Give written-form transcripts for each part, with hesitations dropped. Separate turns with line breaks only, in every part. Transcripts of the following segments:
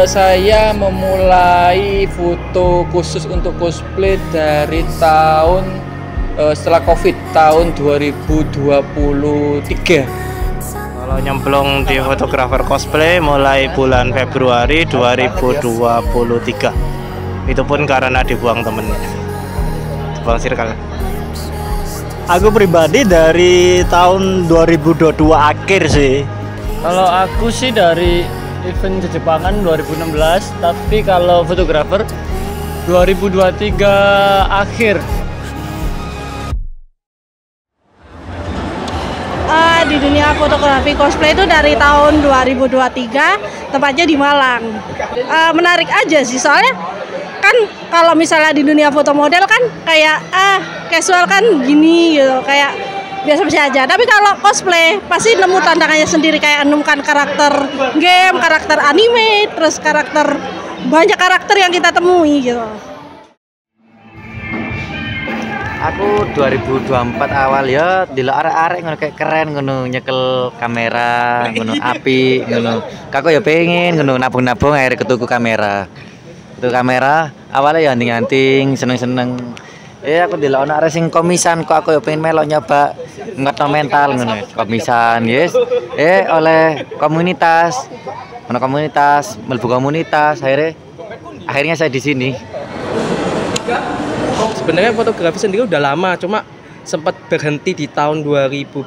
Saya memulai foto khusus untuk cosplay dari tahun setelah COVID, tahun 2023.
Kalau nyemplung di fotografer cosplay mulai bulan Februari 2023. Itu pun karena dibuang temennya, dibuang circle.
Aku pribadi dari tahun 2022 akhir sih.
Kalau aku sih dari event Jepangan 2016, tapi kalau fotografer 2023 akhir.
Di dunia fotografi cosplay itu dari tahun 2023, tepatnya di Malang. Menarik aja sih, soalnya kan kalau misalnya di dunia foto model kan kayak casual kan gini gitu, kayak biasa-biasa aja. Tapi kalau cosplay pasti nemu tantangannya sendiri, kayak nemukan karakter game, karakter anime, terus banyak karakter yang kita temui gitu.
Aku 2024 awal ya dilok arek-arek ngono kayak keren ngono, nyekel kamera ngono api ngono. Kako ya pengen ngono nabung-nabung akhirnya ketuku kamera. Itu kamera awalnya ya anting-anting, seneng-seneng. Aku dilok ana arek sing komisan, kok aku ya pengen melok nyoba ngetno mental ngono. Komisan, yes. Oleh komunitas. Ono komunitas, mlebu komunitas, akhirnya saya di sini.
Sebenarnya fotografi sendiri udah lama, cuma sempat berhenti di tahun 2019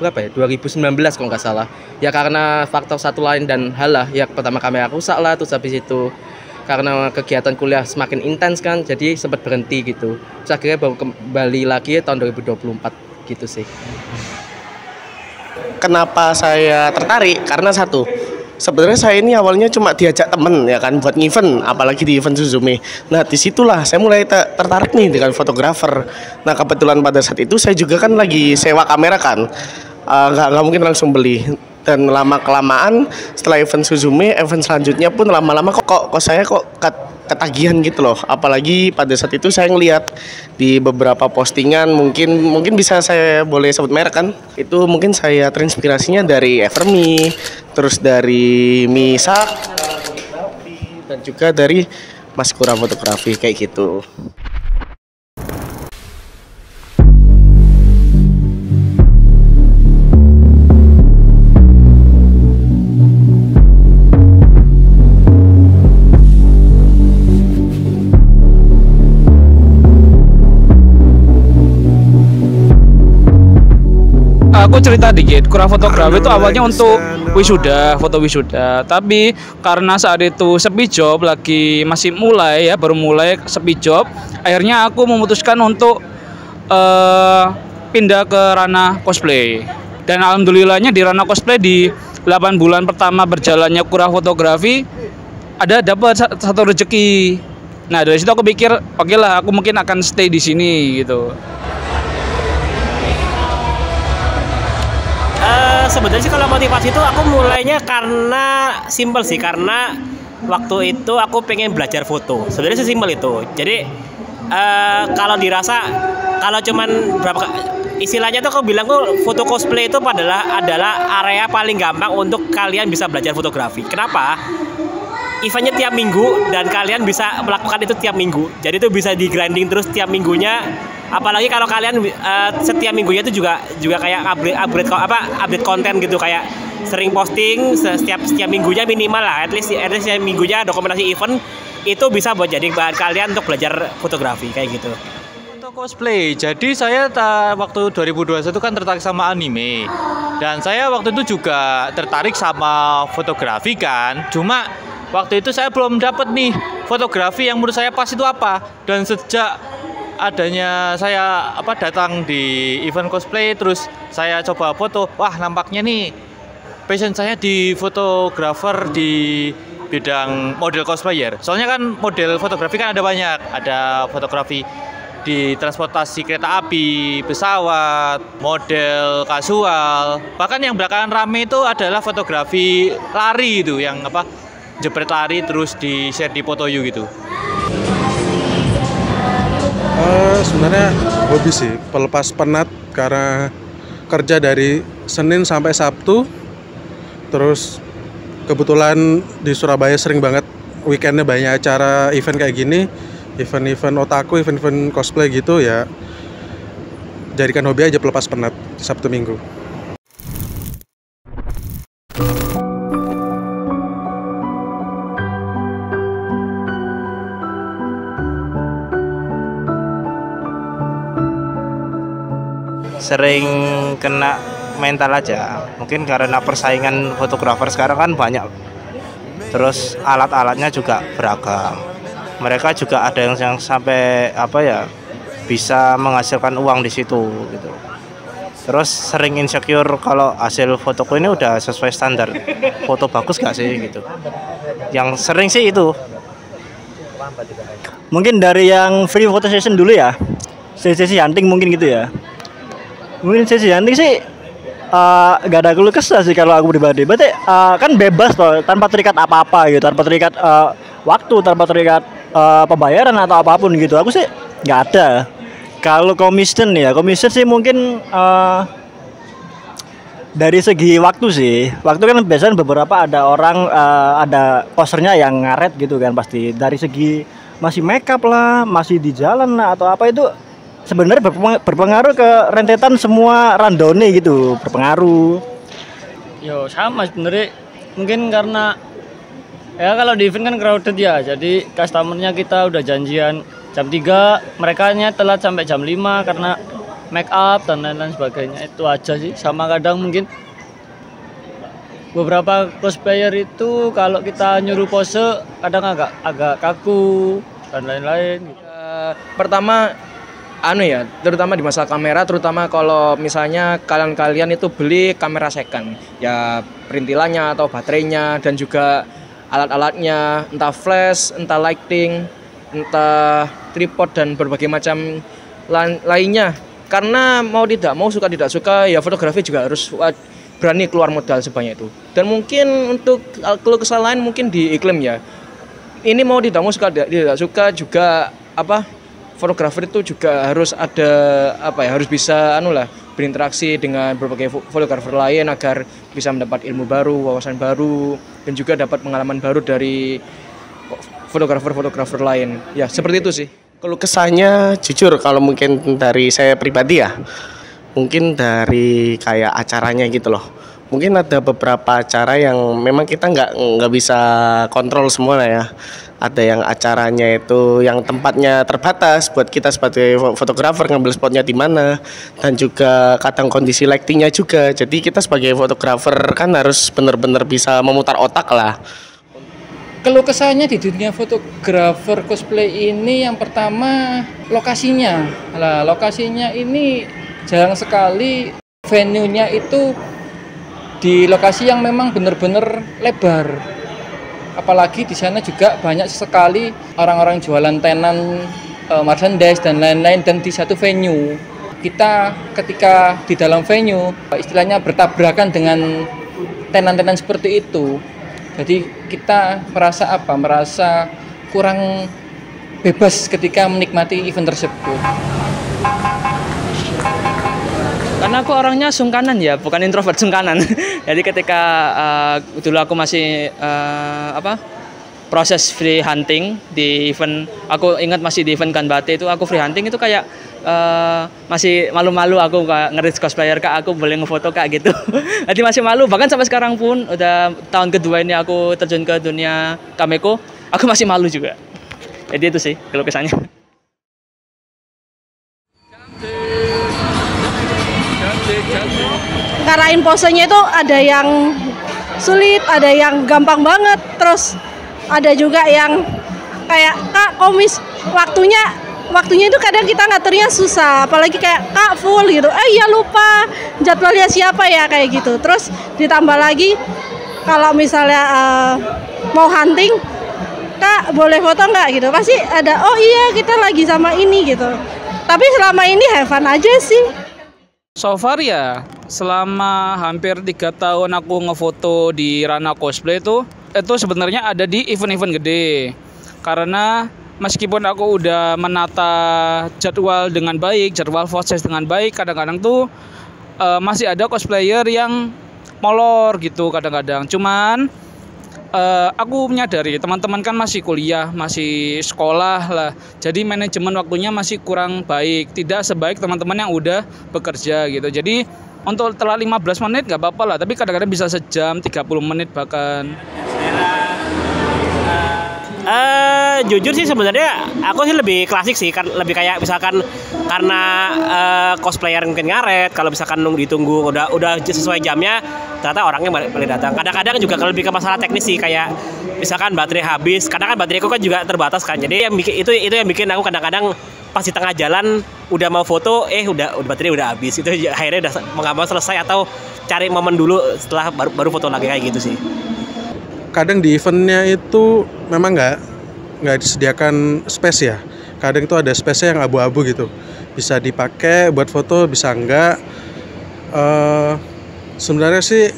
kalau nggak salah. Ya karena faktor satu lain dan hal lah. Ya pertama kamera rusak lah, terus habis itu karena kegiatan kuliah semakin intens kan, jadi sempat berhenti gitu. Terus akhirnya baru kembali lagi tahun 2024 gitu sih.
Kenapa saya tertarik? Karena satu, sebenarnya saya ini awalnya cuma diajak temen ya kan buat event, apalagi di event Suzume. Nah disitulah saya mulai tertarik nih dengan fotografer. Nah kebetulan pada saat itu saya juga kan lagi sewa kamera kan, nggak mungkin langsung beli. Dan lama kelamaan setelah event Suzume, event selanjutnya pun lama-lama kok saya ketagihan gitu loh. Apalagi pada saat itu saya ngeliat di beberapa postingan, mungkin bisa saya boleh sebut merek kan, itu mungkin saya terinspirasinya dari Everme, terus dari Misa, dan juga dari Mas Kura Fotografi kayak gitu.
Aku cerita dikit, Kura Fotografi itu awalnya untuk wisuda, foto wisuda. Tapi karena saat itu sepi job, masih mulai ya, baru mulai sepi job. Akhirnya aku memutuskan untuk pindah ke ranah cosplay. Dan alhamdulillahnya di ranah cosplay di 8 bulan pertama berjalannya Kura Fotografi ada dapat satu rezeki. Nah dari situ aku pikir, oke lah, aku mungkin akan stay di sini gitu.
Sebenarnya sih kalau motivasi itu aku mulainya karena simpel sih, karena waktu itu aku pengen belajar foto. Sebenarnya sesimpel itu. Jadi kalau dirasa, kalau cuman istilahnya tuh aku bilang foto cosplay itu adalah area paling gampang untuk kalian bisa belajar fotografi. Kenapa? Eventnya tiap minggu dan kalian bisa melakukan itu tiap minggu. Jadi itu bisa di grinding terus tiap minggunya. Apalagi kalau kalian setiap minggunya itu juga kayak update konten gitu, kayak sering posting setiap minggunya minimal lah, at least setiap minggunya dokumentasi event itu bisa buat jadi bahan kalian untuk belajar fotografi kayak gitu.
Untuk cosplay, jadi saya waktu 2021 kan tertarik sama anime, dan saya waktu itu juga tertarik sama fotografi kan. Cuma waktu itu saya belum dapat nih fotografi yang menurut saya pas itu apa. Dan sejak adanya saya datang di event cosplay, terus saya coba foto, wah nampaknya nih passion saya di fotografer di bidang model cosplayer. Soalnya kan model fotografi kan ada banyak, ada fotografi di transportasi kereta api, pesawat, model kasual. Bahkan yang belakangan rame itu adalah fotografi lari itu, yang jepret lari terus di share di Fotoyu gitu.
Sebenarnya hobi sih, pelepas penat karena kerja dari Senin sampai Sabtu. Terus kebetulan di Surabaya sering banget weekendnya banyak acara event kayak gini, event-event otaku, event-event cosplay gitu ya, jadikan hobi aja pelepas penat Sabtu Minggu.
Sering kena mental aja, mungkin karena persaingan fotografer sekarang kan banyak, terus alat-alatnya juga beragam, mereka juga ada yang sampai bisa menghasilkan uang di situ gitu. Terus sering insecure kalau hasil fotoku ini udah sesuai standar, foto bagus gak sih gitu, yang sering sih itu.
Mungkin dari yang free photo session dulu ya, sesi hunting mungkin gitu ya. Mungkin sesi hunting sih gak ada keluh kesah sih kalau aku pribadi. Berarti kan bebas loh, tanpa terikat apa-apa gitu, tanpa terikat waktu, tanpa terikat pembayaran atau apapun gitu. Aku sih nggak ada. Kalau commission sih mungkin dari segi waktu sih. Waktu kan biasanya beberapa ada orang ada posternya yang ngaret gitu kan pasti. Dari segi masih makeup lah, masih di jalan lah atau apa itu sebenarnya berpengaruh ke rentetan semua randone gitu, berpengaruh.
Yo sama sebenarnya, mungkin karena ya kalau di event kan crowded ya, jadi customernya kita udah janjian jam 3, mereka telat sampai jam 5 karena make up dan lain-lain sebagainya. Itu aja sih. Sama kadang mungkin beberapa cosplayer itu kalau kita nyuruh pose kadang agak kaku dan lain-lain gitu.
Pertama terutama di masalah kamera, terutama kalau misalnya kalian itu beli kamera second, ya perintilannya atau baterainya dan juga alat-alatnya, entah flash, entah lighting, entah tripod dan berbagai macam lainnya. Karena mau tidak mau, suka tidak suka, ya fotografi juga harus berani keluar modal sebanyak itu. Dan mungkin untuk keluh kesah lain mungkin di iklim ya. Ini mau tidak mau, suka tidak suka juga fotografer itu juga harus harus bisa berinteraksi dengan berbagai fotografer lain agar bisa mendapat ilmu baru, wawasan baru, dan juga dapat pengalaman baru dari fotografer lain. Ya, seperti itu sih.
Kalau kesahnya jujur kalau mungkin dari saya pribadi ya, mungkin dari kayak acaranya gitu loh. Mungkin ada beberapa acara yang memang kita nggak bisa kontrol semua lah ya. Ada yang acaranya itu yang tempatnya terbatas buat kita sebagai fotografer ngambil spotnya di mana, dan juga kadang kondisi lightingnya juga. Jadi kita sebagai fotografer kan harus benar-benar bisa memutar otak lah.
Keluh kesahnya di dunia fotografer cosplay ini yang pertama lokasinya. Lah, lokasinya ini jarang sekali venue-nya itu di lokasi yang memang benar-benar lebar. Apalagi di sana juga banyak sekali orang-orang jualan tenan, merchandise dan lain-lain, dan di satu venue. Kita ketika di dalam venue istilahnya bertabrakan dengan tenan-tenan seperti itu. Jadi kita merasa kurang bebas ketika menikmati event tersebut.
Karena aku orangnya sungkanan ya, bukan introvert, sungkanan. Jadi ketika dulu aku masih proses free hunting di event, aku ingat masih di event Ganbate itu aku free hunting itu kayak masih malu-malu aku nge-reach cosplayer Kak, aku boleh ngefoto Kak gitu. Jadi masih malu, bahkan sampai sekarang pun udah tahun kedua ini aku terjun ke dunia Kameko, aku masih malu juga. Jadi itu sih keluh kesahnya.
Ngarahin posenya itu ada yang sulit, ada yang gampang banget, terus ada juga yang kayak Kak komis waktunya itu kadang kita ngaturnya susah, apalagi kayak Kak full gitu, iya lupa jadwalnya siapa ya kayak gitu. Terus ditambah lagi kalau misalnya mau hunting, Kak boleh foto nggak gitu, pasti ada oh iya kita lagi sama ini gitu. Tapi selama ini have fun aja sih.
So far ya, selama hampir 3 tahun aku ngefoto di ranah cosplay itu sebenarnya ada di event-event gede. Karena meskipun aku udah menata jadwal dengan baik, jadwal proses dengan baik, kadang-kadang tuh masih ada cosplayer yang molor gitu kadang-kadang. Cuman aku menyadari teman-teman kan masih kuliah, masih sekolah lah. Jadi manajemen waktunya masih kurang baik, tidak sebaik teman-teman yang udah bekerja gitu. Jadi untuk telat 15 menit nggak apa-apa lah, tapi kadang-kadang bisa sejam, 30 menit bahkan.
Jujur sih sebenarnya aku sih lebih klasik sih, kan lebih kayak misalkan karena cosplayer mungkin ngaret, kalau misalkan ditunggu udah sesuai jamnya ternyata orangnya balik datang. Kadang-kadang juga lebih ke masalah teknis sih, kayak misalkan baterai habis, karena kan bateraiku kan juga terbatas kan. Jadi yang bikin itu yang bikin aku kadang-kadang pas di tengah jalan udah mau foto udah baterai udah habis. Itu akhirnya udah nggak mau selesai atau cari momen dulu setelah baru foto lagi kayak gitu sih.
Kadang di eventnya itu memang nggak disediakan space ya. Kadang itu ada space yang abu-abu gitu. Bisa dipakai buat foto, bisa enggak. Sebenarnya sih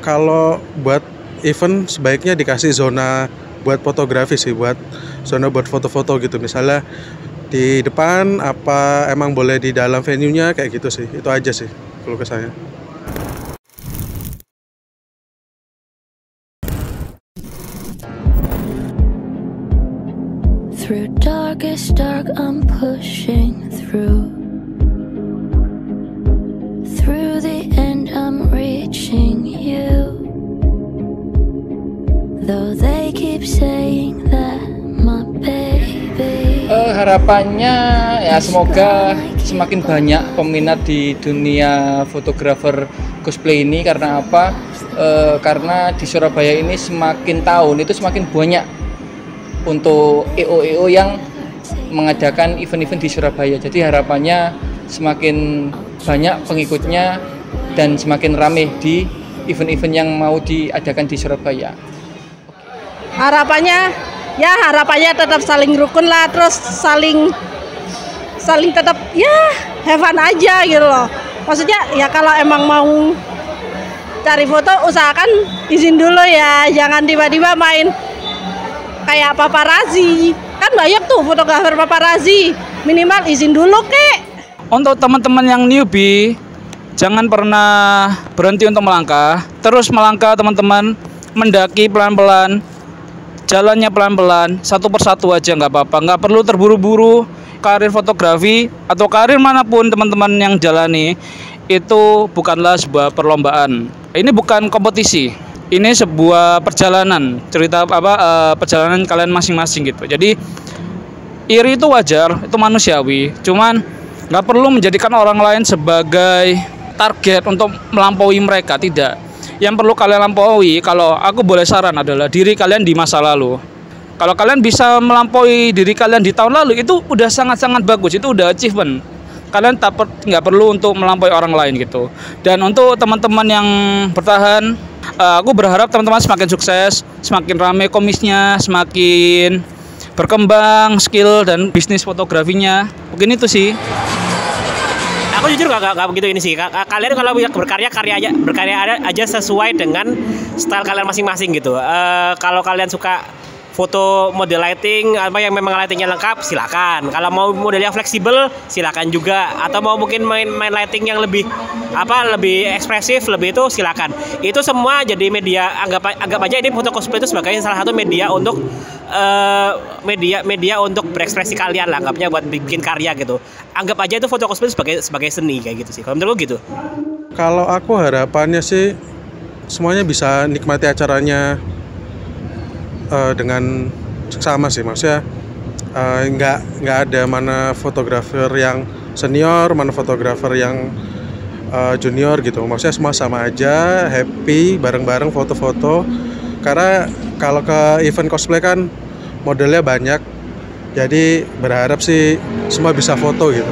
kalau buat event sebaiknya dikasih zona buat fotografi sih, buat zona buat foto-foto gitu. Misalnya di depan apa emang boleh di dalam venue-nya kayak gitu sih. Itu aja sih kalau kesannya.
Through darkest dark, I'm pushing through. Through the end, I'm reaching you. Though they keep saying that my baby.
Harapannya ya semoga semakin banyak peminat di dunia fotografer cosplay ini. Karena apa? Karena di Surabaya ini semakin tahun itu semakin banyak untuk EO yang mengadakan event-event di Surabaya. Jadi harapannya semakin banyak pengikutnya dan semakin ramai di event-event yang mau diadakan di Surabaya.
Harapannya tetap saling rukun lah, terus saling tetap ya have fun aja gitu loh. Maksudnya ya kalau emang mau cari foto usahakan izin dulu ya, jangan tiba-tiba main kayak paparazzi. Kan banyak tuh fotografer paparazzi, minimal izin dulu kek.
Untuk teman-teman yang newbie, jangan pernah berhenti untuk melangkah. Terus melangkah teman-teman, mendaki pelan-pelan, jalannya pelan-pelan, satu persatu aja nggak apa-apa. Nggak perlu terburu-buru. Karir fotografi atau karir manapun teman-teman yang jalani itu bukanlah sebuah perlombaan. Ini bukan kompetisi. Ini sebuah perjalanan, perjalanan kalian masing-masing gitu. Jadi iri itu wajar, itu manusiawi. Cuman nggak perlu menjadikan orang lain sebagai target untuk melampaui mereka, tidak. Yang perlu kalian lampaui, kalau aku boleh saran adalah diri kalian di masa lalu. Kalau kalian bisa melampaui diri kalian di tahun lalu, itu udah sangat-sangat bagus, itu udah achievement. Kalian nggak perlu untuk melampaui orang lain gitu. Dan untuk teman-teman yang bertahan, aku berharap teman-teman semakin sukses, semakin ramai komisnya, semakin berkembang skill dan bisnis fotografinya. Mungkin itu sih.
Aku jujur gak begitu ini sih. Kalian kalau berkarya aja sesuai dengan style kalian masing-masing gitu. Kalau kalian suka foto model lighting apa yang memang lightingnya lengkap, silakan. Kalau mau modelnya fleksibel, silakan juga. Atau mau mungkin main lighting yang lebih ekspresif, lebih itu silakan. Itu semua jadi media. Anggap aja ini foto cosplay itu sebagai salah satu media untuk media untuk berekspresi kalian lah. Anggapnya buat bikin karya gitu. Anggap aja itu foto cosplay sebagai seni kayak gitu sih. Kalau menurut gitu.
Kalau aku harapannya sih semuanya bisa nikmati acaranya dengan sama sih, maksudnya nggak ada mana fotografer yang senior, mana fotografer yang junior gitu. Maksudnya semua sama aja, happy bareng-bareng foto-foto. Karena kalau ke event cosplay kan modelnya banyak, jadi berharap sih semua bisa foto gitu.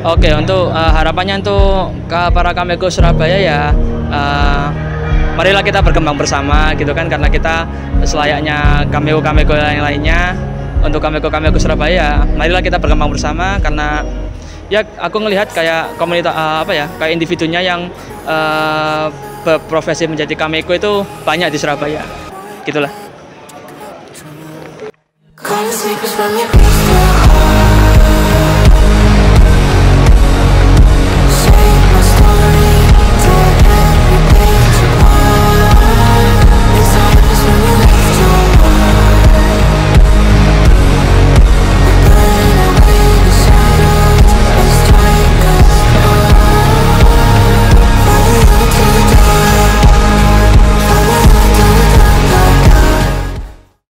Oke, untuk harapannya untuk para Kameko Surabaya ya, marilah kita berkembang bersama gitu kan, karena kita selayaknya Kameko yang lainnya. Untuk Kameko Surabaya, marilah kita berkembang bersama, karena ya aku ngelihat kayak komunitas kayak individunya yang berprofesi menjadi Kameko itu banyak di Surabaya, gitulah.